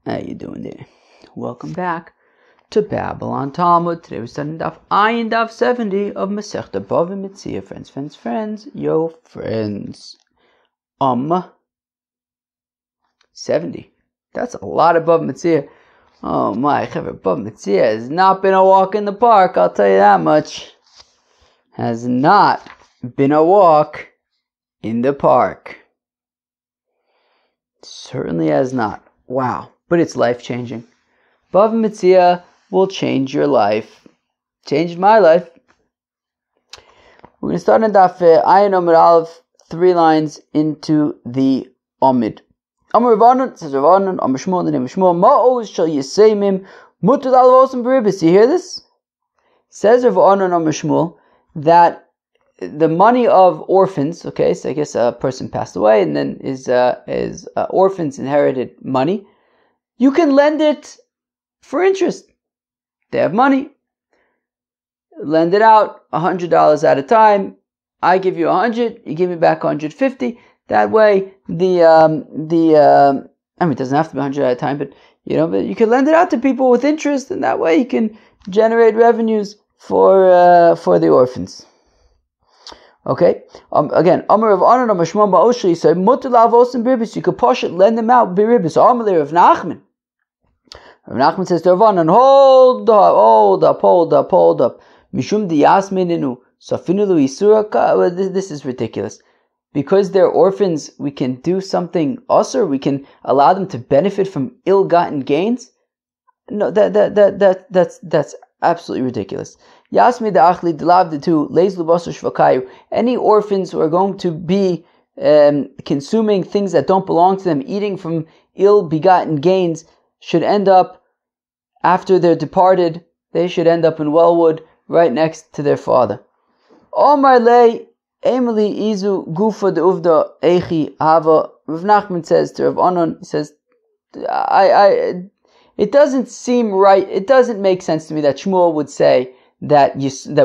How you doing there? Welcome back to Babylon Talmud. Today we're studying Daf Ayin Daf 70 of Masechta BavaMetzia. Friends, yo friends. 70. That's a lot of BavaMetzia. Oh my, BavaMetzia has not been a walk in the park, I'll tell you that much. Has not been a walk in the park. Certainly has not. Wow. But it's life-changing. BavaMetzia will change your life. Changed my life. We're going to start in Daf Ayin Amud Aleph, 3 lines into the Amid. Amar Rav Anan, says Rav Anan, Amar Shmuel, the name of Shmuel, Ma'oz shall yiseimim mutar alavosim beribis. You hear this? Says Rav Anan, Amar Shmuel, that the money of orphans, okay, so I guess a person passed away and then his orphans inherited money. You can lend it for interest. They have money. Lend it out $100 at a time. I give you 100, you give me back 150. That way, it doesn't have to be 100 at a time, but you can lend it out to people with interest, and that way you can generate revenues for the orphans. Okay. Again, Amar Rav Anan, Amar Shmuel Ba'oshri, he said, Mutar la'avosim beribis. You could push it, lend them out beribis. Amar Rav Nachman. Rav Nachman says to Rav Anan, hold up. Mishum diyasmininu safinu isura. This is ridiculous. Because they're orphans, we can do something usur. We can allow them to benefit from ill-gotten gains. No, that's absolutely ridiculous. Yasmi da'achli dilavditu leis lubasu shvakayu. Any orphans who are going to be consuming things that don't belong to them, eating from ill-begotten gains, should end up, after they're departed, they should end up in Wellwood, right next to their father. Omar lei emily izu gufa de uvda echi hava. Rav Nachman says to Rav Anan, he says, it doesn't seem right, it doesn't make sense to me that Shmuel would say that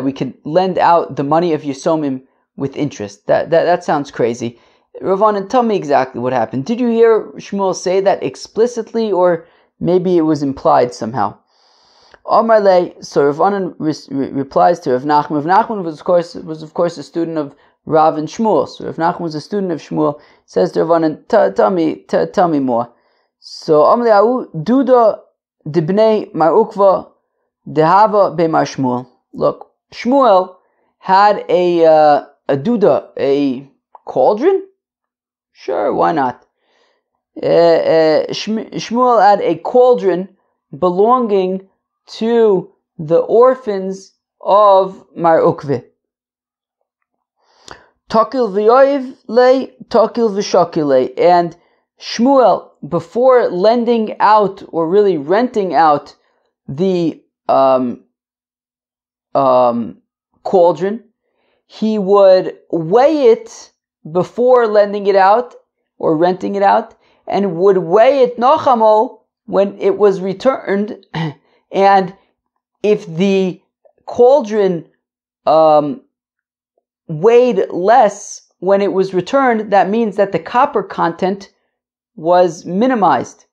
we can lend out the money of Yisomim with interest. That sounds crazy. Rav Anan, tell me exactly what happened. Did you hear Shmuel say that explicitly, or maybe it was implied somehow? Omar lei, so Rav Anan replies to Rav Nachman. Rav Nachman was of course a student of Rav and Shmuel. So Rav Nachman was a student of Shmuel. Says to Rav Anan, tell me more. So Omar lei duda dibnei mar ukva dehava be mar Shmuel. Look, Shmuel had a duda, a cauldron. Sure, why not? Shmuel had a cauldron belonging to the orphans of Mar Ukve. Takil v'yoiv lei, takil v'shakil lei. And Shmuel, before lending out or really renting out the cauldron, he would weigh it before lending it out or renting it out, and would weigh it nochamo when it was returned. And if the cauldron weighed less when it was returned, that means that the copper content was minimized.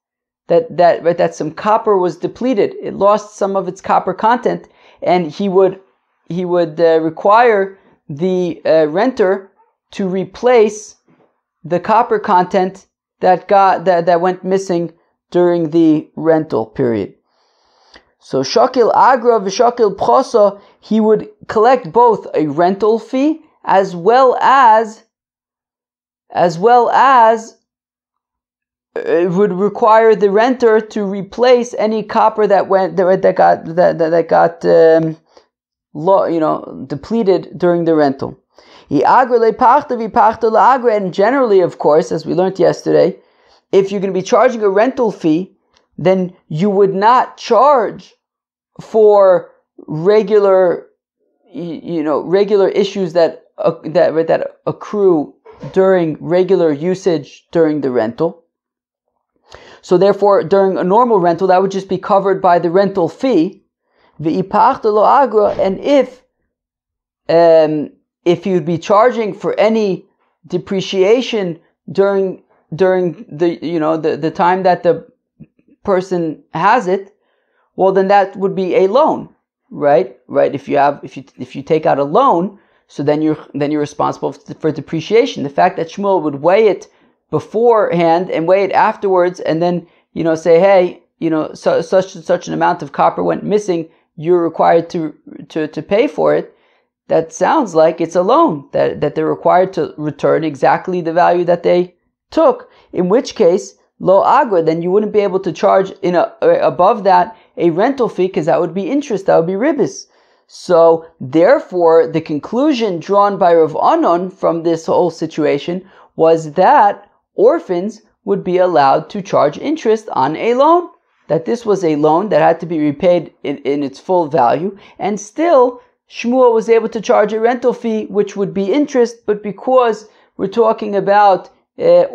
That some copper was depleted. It lost some of its copper content, and he would require the renter to replace the copper content that went missing during the rental period. So shakil agra v'shakil pchosa, he would collect both a rental fee as well as it would require the renter to replace any copper that got depleted during the rental. And generally, of course, as we learned yesterday, if you're going to be charging a rental fee, then you would not charge for regular issues that accrue during regular usage during the rental. So therefore, during a normal rental, that would just be covered by the rental fee. And if you'd be charging for any depreciation during the time that the person has it, well, then that would be a loan, right? Right. If you take out a loan, so then you're responsible for depreciation. The fact that Shmuel would weigh it beforehand and weigh it afterwards, and then say, hey, such an amount of copper went missing, you're required to pay for it. That sounds like it's a loan that they're required to return exactly the value that they took. In which case, lo agra, then you wouldn't be able to charge above that a rental fee, because that would be interest, that would be ribis. So therefore, the conclusion drawn by Rav Anon from this whole situation was that orphans would be allowed to charge interest on a loan. That this was a loan that had to be repaid in its full value, and still Shmuel was able to charge a rental fee, which would be interest, but because we're talking about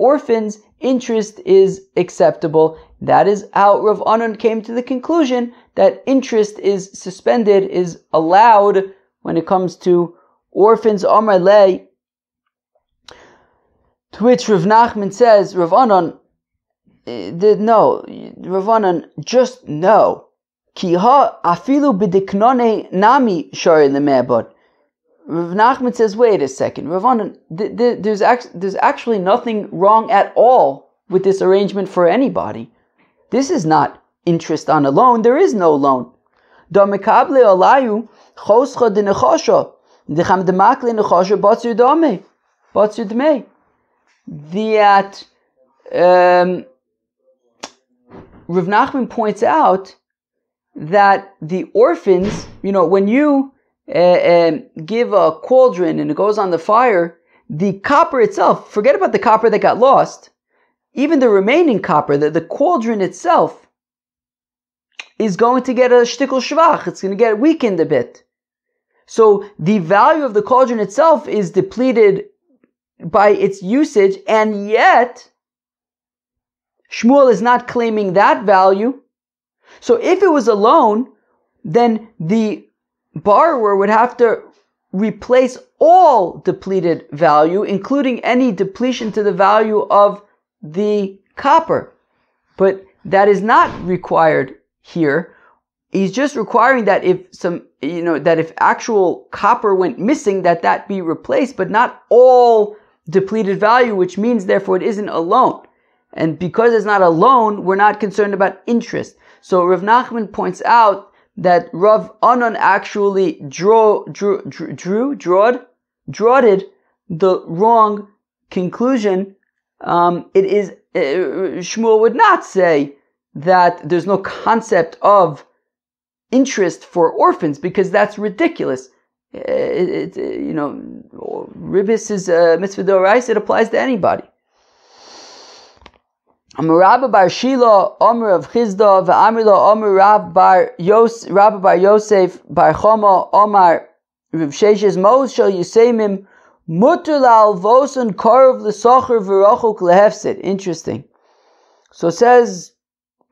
orphans, interest is acceptable. That is how Rav Anon came to the conclusion that interest is suspended, is allowed when it comes to orphans. Amar lei, to which Rav Nachman says, Rav Anon, no, Rav Anon, just no. Ki ha afilu b'diknone nami shari lemebod. Rav Nachman says, wait a second, Rav Anon, there's actually nothing wrong at all with this arrangement for anybody. This is not interest on a loan. There is no loan. Da mekable alayu choscha de nechasha decham demakle nechasha batzir dame batzir dmei. That Rav Nachman points out that the orphans, when you give a cauldron and it goes on the fire, the copper itself, forget about the copper that got lost, even the remaining copper, the cauldron itself, is going to get a shtickle shvach. It's going to get weakened a bit. So the value of the cauldron itself is depleted by its usage, and yet Shmuel is not claiming that value. So if it was a loan, then the borrower would have to replace all depleted value, including any depletion to the value of the copper. But that is not required here. He's just requiring that if actual copper went missing, that be replaced, but not all depleted value, which means therefore it isn't a loan. And because it's not a loan, we're not concerned about interest. So Rav Nachman points out that Rav Anon actually drawed the wrong conclusion. Shmuel would not say that there's no concept of interest for orphans, because that's ridiculous. Ribis is a mitzvah d'oraisa. It applies to anybody. Amar Rabba bar Shila, Amar of Chizda, V'amir lo Amar Rabba bar Yosef bar Choma, Amar Rav Sheshes Mos shel Yisemim, Mutter la'alvosan karov l'socher v'rochuk lehefsid. Interesting. So says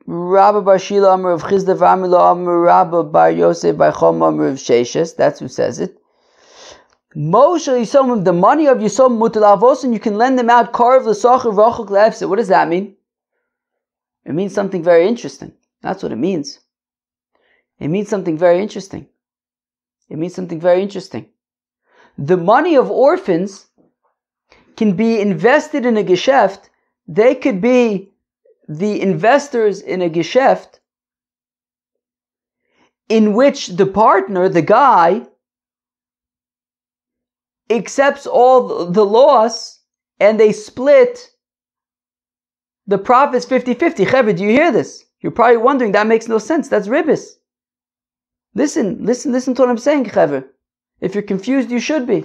Rabba bar Shila, Amar of Chizda, V'amir lo Amar Rabba bar Yosef bar Choma, Amar Rav Sheshes. That's who says it. Mos shel Yisemim, the money of Yisom mutter la'alvosan, you can lend them out karov l'socher v'rochuk lehefsid. What does that mean? It means something very interesting. That's what it means. It means something very interesting. It means something very interesting. The money of orphans can be invested in a geschäft. They could be the investors in a geschäft in which the partner, the guy, accepts all the loss and they split the profits 50-50. Cheved, do you hear this? You're probably wondering, that makes no sense. That's ribis. Listen to what I'm saying, Cheved. If you're confused, you should be.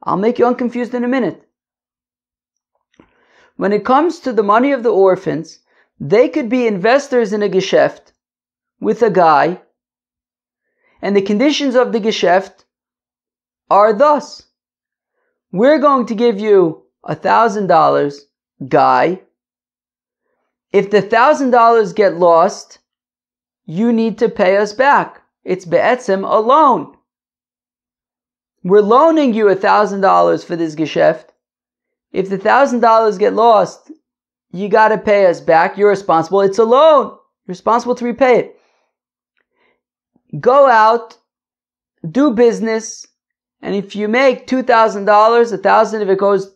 I'll make you unconfused in a minute. When it comes to the money of the orphans, they could be investors in a geschäft with a guy, and the conditions of the geschäft are thus: we're going to give you $1,000, guy. If the $1,000 get lost, you need to pay us back. It's be'etzem a loan. We're loaning you $1,000 for this geschäft. If the $1,000 get lost, you got to pay us back. You're responsible. It's a loan. You're responsible to repay it. Go out, do business, and if you make $2,000, $1,000 if it goes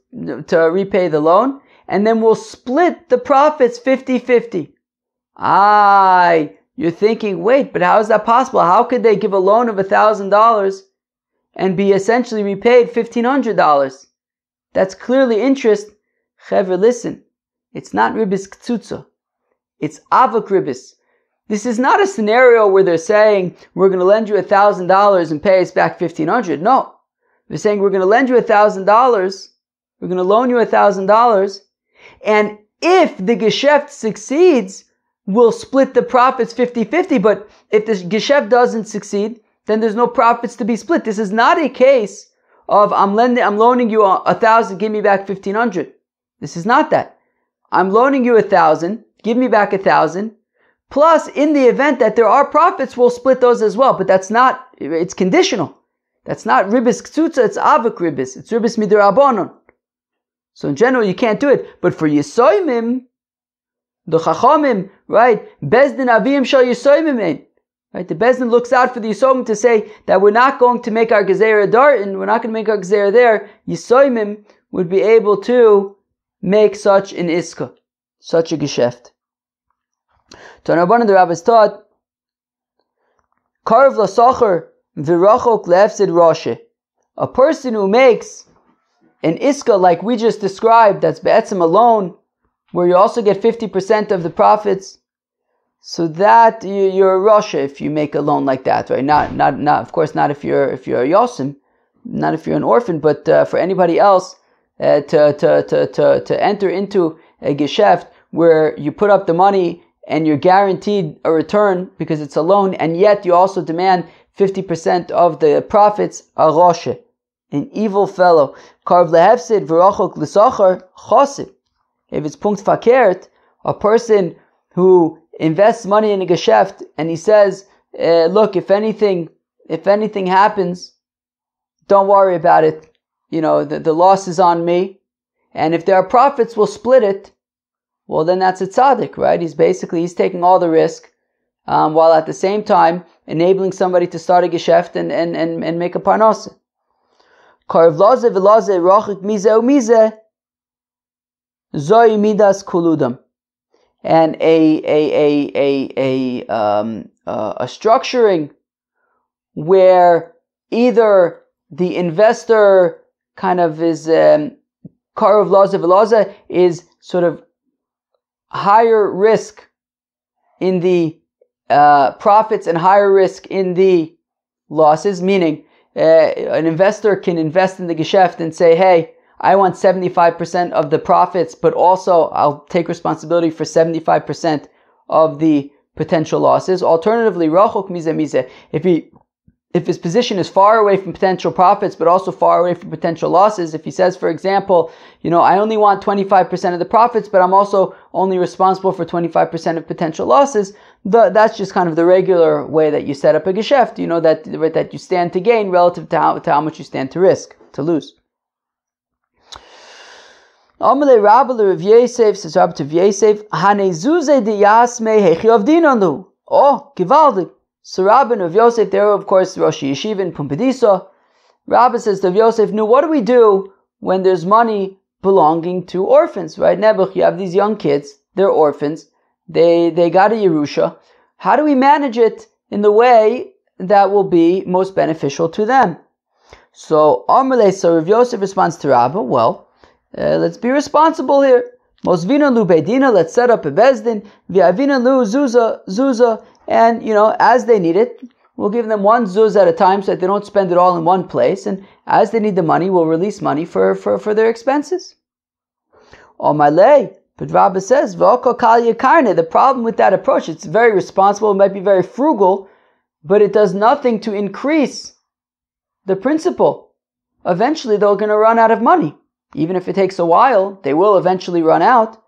to repay the loan, and then we'll split the profits 50-50. You're thinking, wait, but how is that possible? How could they give a loan of $1,000 and be essentially repaid $1,500? That's clearly interest. Chevra, listen, it's not ribis ktsutza. It's avok ribis. This is not a scenario where they're saying, we're going to lend you $1,000 and pay us back $1,500. No. They're saying, we're going to lend you $1,000, we're going to loan you $1,000, and if the geschäft succeeds, we'll split the profits 50-50, but if the geschäft doesn't succeed, then there's no profits to be split. This is not a case of, I'm loaning you $1,000, give me back $1,500. This is not that. I'm loaning you $1,000, give me back $1,000, plus in the event that there are profits, we'll split those as well, but that's not, it's conditional. That's not ribis ktsutza, it's avik ribis. It's ribis midirabanon. So in general, you can't do it. But for yisoymim, the chachamim, right? Bezdin avim shal yisoymim. Right? The bezdin looks out for the yisoymim to say that we're not going to make our gezerah dartin, we're not going to make our gezerah there. Yisoymim would be able to make such an iska, such a geschäft. To Rabbanan, the rabbis taught, karv lasacher v'rachok le'efsid rashe. A person who makes an iska like we just described, that's be'etzim a loan, where you also get 50% of the profits, so that you're a rashe if you make a loan like that, right? Not of course not if you're a yosim, not if you're an orphan, but for anybody else to enter into a geschäft where you put up the money and you're guaranteed a return because it's a loan, and yet you also demand 50% of the profits, a rashe, an evil fellow. Karv lehefsid v'rachok l'sachar chosib. If it's punkt fakert, a person who invests money in a geschäft and he says, look, if anything happens, don't worry about it. You know, the loss is on me. And if there are profits, we'll split it. Well, then that's a tzaddik, right? He's taking all the risk, while at the same time enabling somebody to start a geschäft and make a parnasa. Karv laze v'laze rachik mize u'mize zoi midas kuludam. And a structuring where either the investor kind of is karv laze v'laze is sort of higher risk in the profits and higher risk in the losses, meaning an investor can invest in the geschäft and say, hey, I want 75% of the profits, but also I'll take responsibility for 75% of the potential losses. Alternatively, rachok mize mize, if his position is far away from potential profits, but also far away from potential losses, if he says, for example, I only want 25% of the profits, but I'm also only responsible for 25% of potential losses, that's just kind of the regular way that you set up a geschäft, that you stand to gain relative to how much you stand to risk, to lose. Amalei Rabbi Rav Yosef, says Rabbi to Yosef, Hanezuze de Yasme Hechi Avdinanu. Oh, Givaldi. So Rabbi and Rav Yosef, there of course Rosh Yeshiva in Pumbedisa. Rabbi says to Rav Yosef, no, what do we do when there's money belonging to orphans, right? Nebuch, you have these young kids, they're orphans, they got a Yerusha. How do we manage it in the way that will be most beneficial to them? So Amalei, so Rav Yosef responds to Rabbi, well, let's be responsible here. Mosvina lu beidina, let's set up a bezdin. V'avina lu zuza, and as they need it, we'll give them one zuz at a time so that they don't spend it all in one place. And as they need the money, we'll release money for their expenses. Oh my lay, but Rabbi says v'oko kal yakarne. The problem with that approach, it's very responsible, it might be very frugal, but it does nothing to increase the principle. Eventually, they're going to run out of money. Even if it takes a while, they will eventually run out.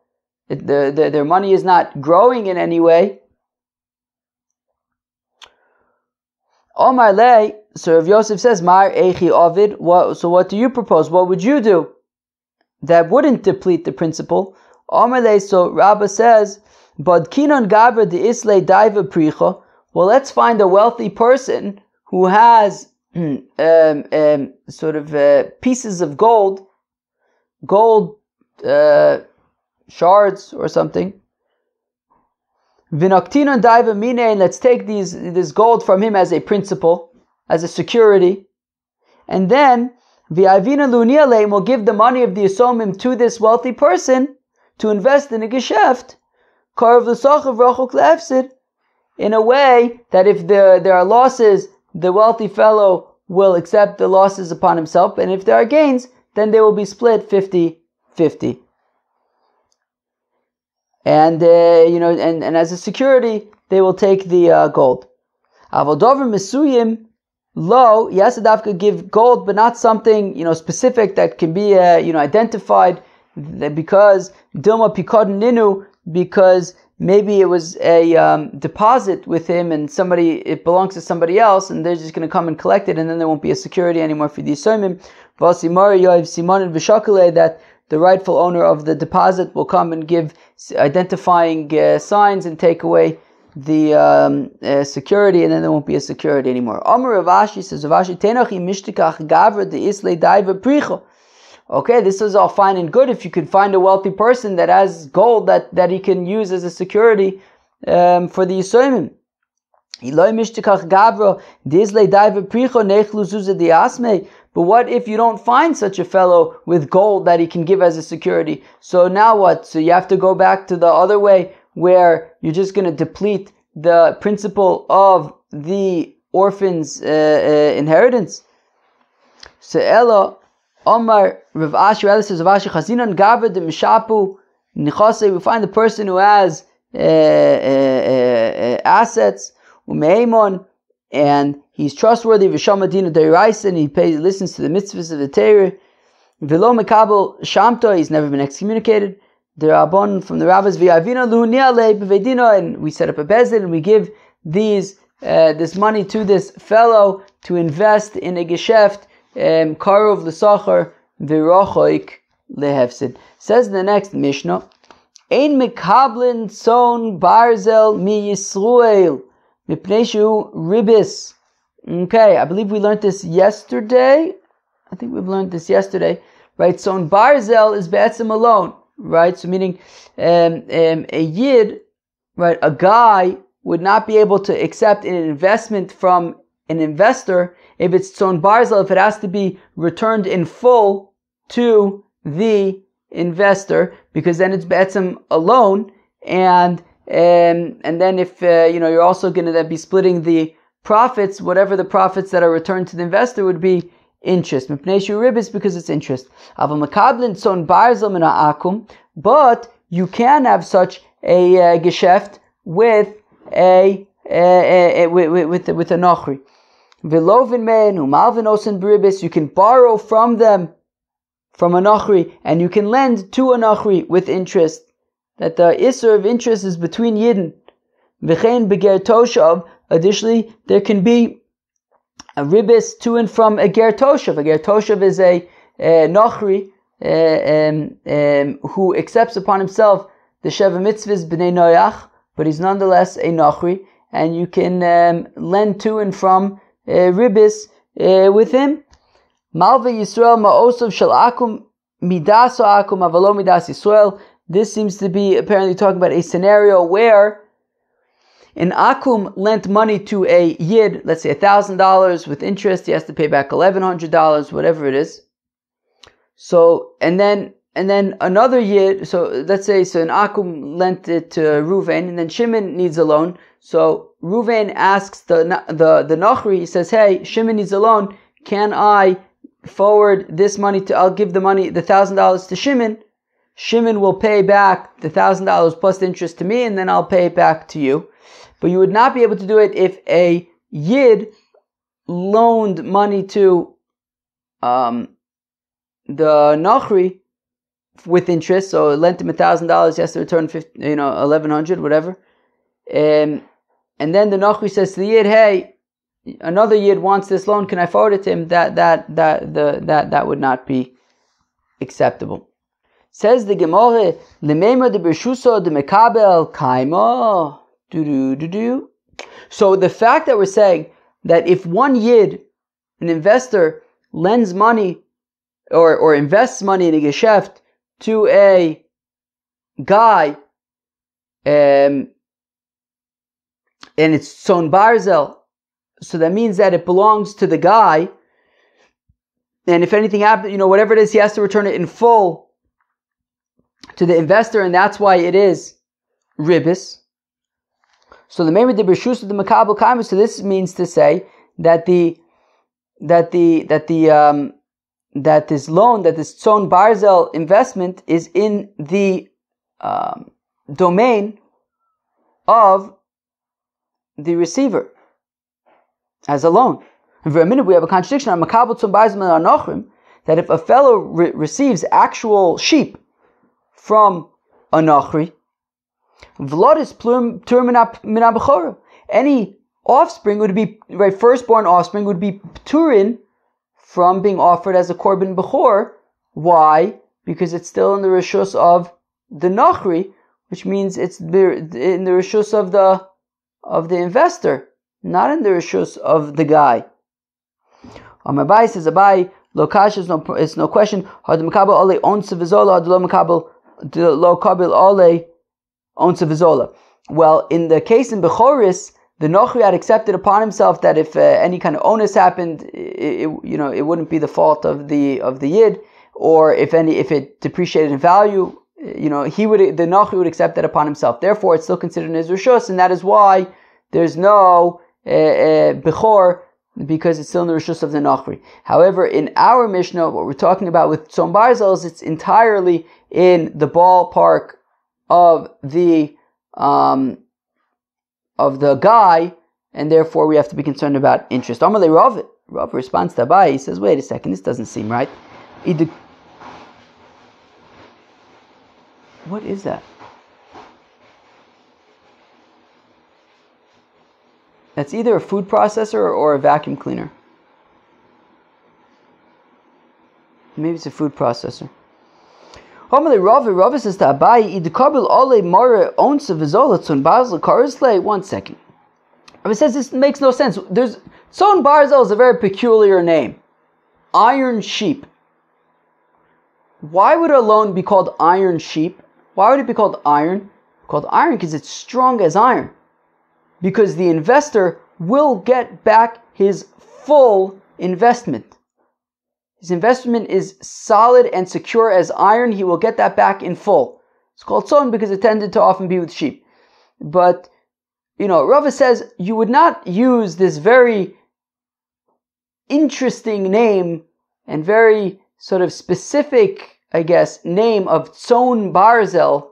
Their money is not growing in any way. Omar lei, so Rav Yosef says, Mar eichi ovid. So what do you propose? What would you do that wouldn't deplete the principle? Amalei, so Rabba says, but kinon gavra de isle daiva pricha. Well, let's find a wealthy person who has pieces of gold shards or something. Vinaktinon daiva mine, and let's take this gold from him as a principal, as a security, and then v'avina lunialeim will give the money of the yisomim to this wealthy person to invest in a geschäft, karv l'sochav rachok le'efsid, in a way that if there are losses, the wealthy fellow will accept the losses upon himself, and if there are gains, then they will be split 50-50. And and as a security, they will take the gold. Avodover mesuyim lo, yes, Adavka give gold, but not something specific that can be identified, because dilma pikod ninu, because maybe it was a deposit with him and it belongs to somebody else, and they're just going to come and collect it, and then there won't be a security anymore for the Yisomim. That the rightful owner of the deposit will come and give identifying signs and take away the security, and then there won't be a security anymore. Amar Ravashi says, Ravashi tenachi mishtikach gavra de isle daiva pricha. Okay, this is all fine and good if you could find a wealthy person that has gold that he can use as a security for the Yisomim. But what if you don't find such a fellow with gold that he can give as a security? So now what? So you have to go back to the other way, where you're just going to deplete the principle of the orphan's inheritance. So Ella Omar Rav Ashi says, Rav Ashi Chazinon Gavra de Mishapu Nichase. We find the person who has assets, Umeimon, and he's trustworthy. Vishamadina Deiraisa, and he listens to the mitzvahs of the Torah. Velo Mekabel Shamto, he's never been excommunicated. The Rabbon from the rabbis, V'avina Luhniale B'vedino, and we set up a bezdin and we give this money to this fellow to invest in a geschäft. Karov l'sachar v'rochoik lehefsid. Says in the next Mishnah, Ein mekablin son barzel mi Yisruel mipnei shehu ribis. Okay, I believe we learned this yesterday. I think we've learned this yesterday, right? Son barzel is be'etzem alone, right? So meaning a yid, right? A guy would not be able to accept an investment from an investor if it's tzon barzel, if it has to be returned in full to the investor, because then it's be'etzem a loan, and then if you're also going to then be splitting the profits, whatever the profits that are returned to the investor would be interest. Mipnei shu ribis, because it's interest. Ava makablin tzon barzel min ha'akum, but you can have such a geschäft with a nochri. V'lovin men u'malvin osen bribis, you can borrow from them, from a nochri, and you can lend to a nochri with interest. That the isser of interest is between yidden. V'chein beger toshav, additionally, there can be a ribis to and from a ger toshav. A ger toshav is a nochri who accepts upon himself the sheva mitzvahs b'nei noyach, but he's nonetheless a nochri, and you can lend to and from ribis with him. Malva Yisrael ma'osav shel akum midaso akum avalo midas Yisrael. This seems to be apparently talking about a scenario where an akum lent money to a yid, let's say $1,000 with interest. He has to pay back $1,100, whatever it is. So and then another yid. So let's say an akum lent it to Ruvain, and then Shimon needs a loan. So Ruvain asks the Nochri, he says, hey, Shimon needs a loan. Can I forward this money I'll give the $1,000 to Shimon. Shimon will pay back the $1,000 plus the interest to me, and then I'll pay it back to you. But you would not be able to do it if a yid loaned money to the Nochri with interest. So lent him $1,000, he has to return $1,100, whatever. And then the Nochri says to the yid, hey, another yid wants this loan, can I forward it to him? That would not be acceptable. Says the Gemara, Lemema de Bershuso de Mekabel Kaima. So the fact that we're saying that if one Yid, an investor, lends money or invests money in a Geschäft to a guy, and it's Son Barzel, so that means that it belongs to the guy, and if anything happens, whatever it is, he has to return it in full to the investor, and that's why it is ribis. So the Meimer de Bershus of the Makabel Kaimus. So this means to say that this loan, that this Tzon Barzel investment is in the domain of the receiver as a loan. And for a minute we have a contradiction on Makabel Tzon Barzel and Anochrim, that if a fellow receives actual sheep from a Nochri, Vlodis plum mina bechora, any offspring would be, right, firstborn offspring would be turin from being offered as a korban bechor. Why? Because it's still in the rishus of the Nochri, which means it's in the rishus of the investor, not in the rishus of the guy. Abai says, Abai, Lokash is no question. Had Makabel Ole Onsa Vizola, had Lo Makabel Lo Kabil Ole Onsa Vizola. Well, in the case in Bechoris, the Nochri had accepted upon himself that if any kind of onus happened, it wouldn't be the fault of the Yid, or if it depreciated in value, the Nochri would accept that upon himself. Therefore, it's still considered his rishus, and that is why there's no Bechor, because it's still in the rishus of the Nochri. However, in our Mishnah, what we're talking about with Tzon Barzel is it's entirely in the ballpark of the guy, and therefore we have to be concerned about interest. Amalei Rav responds to Abai. He says, "Wait a second, this doesn't seem right. What is that? That's either a food processor or a vacuum cleaner. Maybe it's a food processor." Rav says to Abai, one second. Rav says this makes no sense. Tzon Barzel is a very peculiar name. Iron sheep. Why would a loan be called iron sheep? Why would it be called iron? Called iron because it's strong as iron. Because the investor will get back his full investment. His investment is solid and secure as iron. He will get that back in full. It's called tzon because it tended to often be with sheep. But, Rava says you would not use this very interesting name and very sort of specific, name of tzon barzel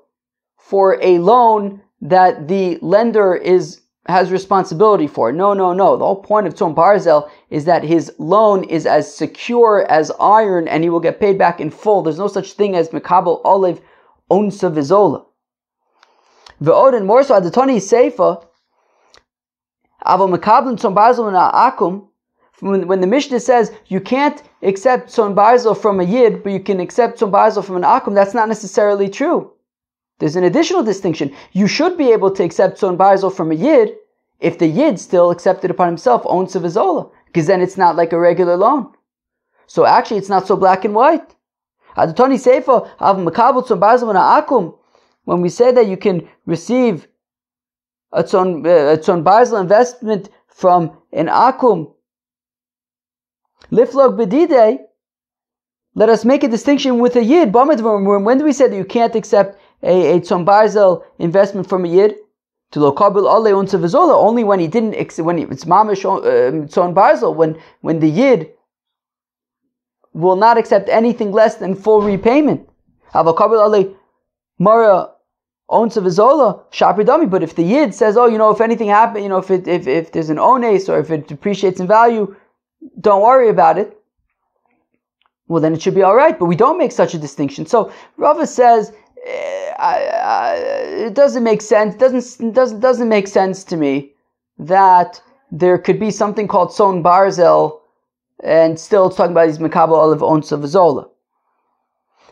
for a loan that the lender has responsibility for. No. The whole point of Tzon Barzel is that his loan is as secure as iron and he will get paid back in full. There's no such thing as Mekabel Olive Onsa Vizola. Ve'od and more so, Adatoni Seifa, Avo Mekabel Tzon Barzel Akum, when the Mishnah says you can't accept Tzon Barzel from a Yid, but you can accept Tzon Barzel from an Akum, that's not necessarily true. There's an additional distinction. You should be able to accept Tzon Barzel from a Yid if the Yid still accepted upon himself owns a Vizola, because then it's not like a regular loan. So actually it's not so black and white. Adatoni Seifa av Makabel Tzon Barzel Akum, when we say that you can receive a Tzon Barzel investment from an Akum, Liflog Bedidei, let us make a distinction with a Yid. When do we say that you can't accept a Tzon Barzel investment from a Yid? To lo kabil ale unsa vizola, only when it's mamish Tzon Barzel, when the Yid will not accept anything less than full repayment. Avo kabil ale mara unsa vizola shapridami. But if the Yid says, if anything happens, if there's an ones or if it depreciates in value, don't worry about it. Well, then it should be all right. But we don't make such a distinction. So Rava says, it doesn't make sense. Doesn't make sense to me that there could be something called Tzon Barzel, and still it's talking about these Mekabel Olive Onsa Vizola.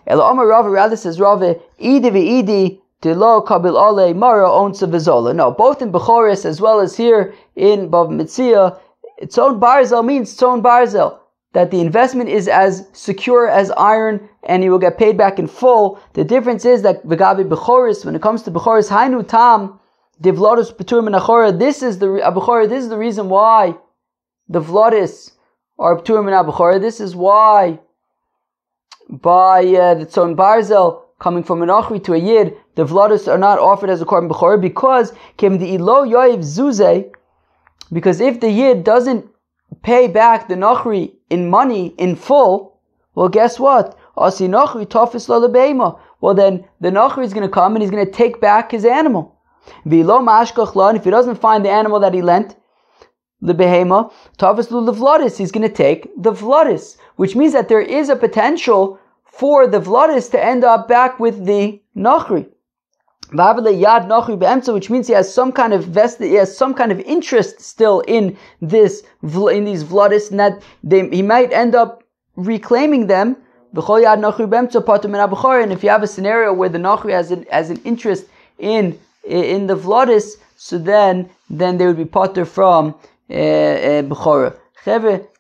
El Amar Rava, rather says Rava, Idi v'idi Tilo kabil ale mara onsa v'zola. No, both in Bechoris as well as here in BavaMetzia, tzon barzel means tzon barzel, that the investment is as secure as iron and you will get paid back in full. The difference is that v'gabi Bechoris, when it comes to Bechoris, hainu tam divlotus petur min achora. This is the reason why the vlotis are petur min achora. This is why by the tzon barzel coming from an achri to a yid, the vladis are not offered as a korban bechorah because if the yid doesn't pay back the nachri in money in full, well, guess what? Well, then the nachri is going to come and he's going to take back his animal. And if he doesn't find the animal that he lent, the behema, he's going to take the vladis, which means that there is a potential for the vladis to end up back with the nachri. Which means he has some kind of interest still in these vladis, and that he might end up reclaiming them. And if you have a scenario where the nachri has an interest in the vladis, so then they would be potter from bechorah.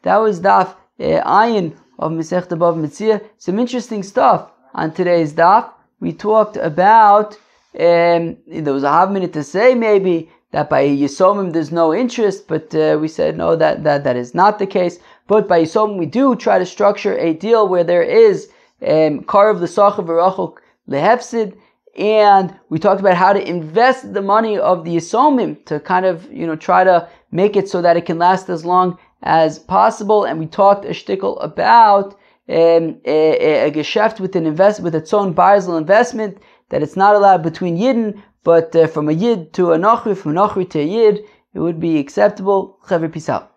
That was daf ayin of Masechta BavaMetzia. Some interesting stuff on today's daf. We talked about, there was a half minute to say maybe that by Yisomim there's no interest, but we said no, that is not the case. But by Yisomim we do try to structure a deal where there is Karev l'Sachav v'Rachok lehefsid, and we talked about how to invest the money of the Yisomim to kind of, try to make it so that it can last as long as possible. And we talked a shtickle about a geschäft with a tzon barzel investment, that it's not allowed between yidden, but from a yid to a nachri, from a nachri to a yid, it would be acceptable. Chaver, peace out.